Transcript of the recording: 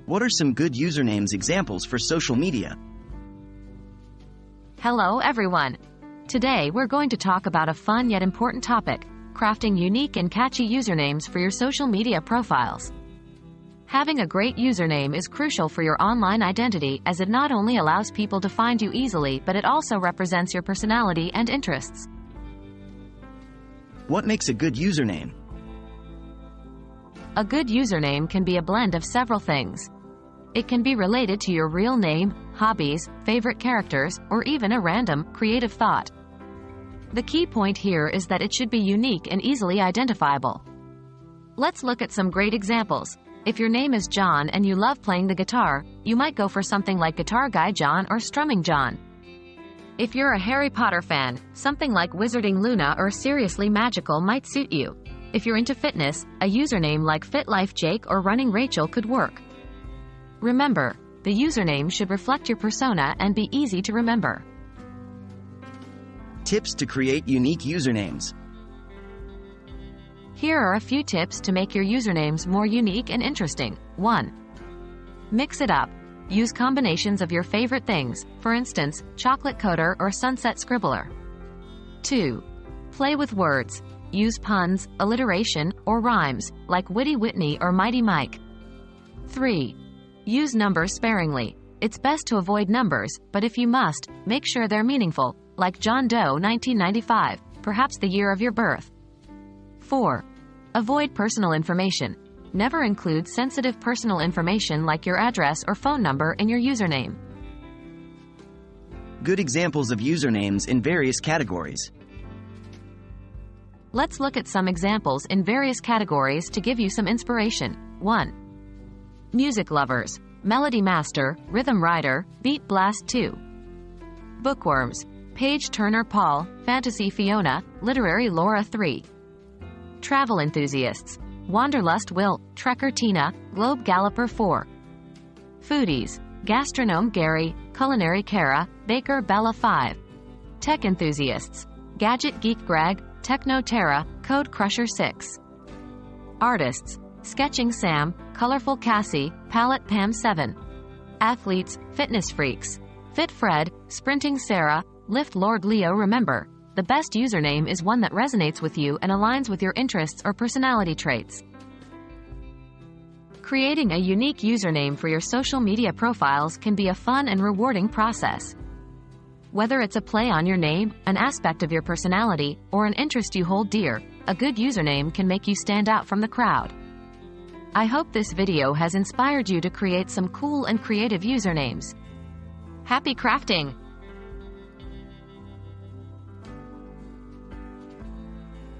What are some good usernames examples for social media? Hello everyone! Today we're going to talk about a fun yet important topic, crafting unique and catchy usernames for your social media profiles. Having a great username is crucial for your online identity, as it not only allows people to find you easily, but it also represents your personality and interests. What makes a good username? A good username can be a blend of several things. It can be related to your real name, hobbies, favorite characters, or even a random, creative thought. The key point here is that it should be unique and easily identifiable. Let's look at some great examples. If your name is John and you love playing the guitar, you might go for something like Guitar Guy John or Strumming John. If you're a Harry Potter fan, something like Wizarding Luna or Seriously Magical might suit you. If you're into fitness, a username like FitLife Jake or Running Rachel could work. Remember, the username should reflect your persona and be easy to remember. Tips to create unique usernames. Here are a few tips to make your usernames more unique and interesting. 1. Mix it up. Use combinations of your favorite things, for instance, Chocolate Coder or Sunset Scribbler. 2. Play with words. Use puns, alliteration, or rhymes, like Witty Whitney or Mighty Mike. 3. Use numbers sparingly. It's best to avoid numbers, but if you must, make sure they're meaningful, like John Doe 1995, perhaps the year of your birth. 4. Avoid personal information. Never include sensitive personal information like your address or phone number in your username. Good examples of usernames in various categories. Let's look at some examples in various categories to give you some inspiration. 1. Music lovers, Melody Master, Rhythm Rider, Beat Blast 2. Bookworms, Page Turner Paul, Fantasy Fiona, Literary Laura 3. Travel enthusiasts, Wanderlust Will, Trekker Tina, Globe Galloper 4. Foodies, Gastronome Gary, Culinary Kara, Baker Bella 5. Tech enthusiasts, Gadget Geek Greg, Techno Terra, Code Crusher 6. Artists, Sketching Sam, Colorful Cassie, Palette Pam 7. Athletes, Fitness Freaks, Fit Fred, Sprinting Sarah, Lift Lord Leo. Remember, the best username is one that resonates with you and aligns with your interests or personality traits. Creating a unique username for your social media profiles can be a fun and rewarding process. Whether it's a play on your name, an aspect of your personality, or an interest you hold dear, a good username can make you stand out from the crowd. I hope this video has inspired you to create some cool and creative usernames. Happy crafting!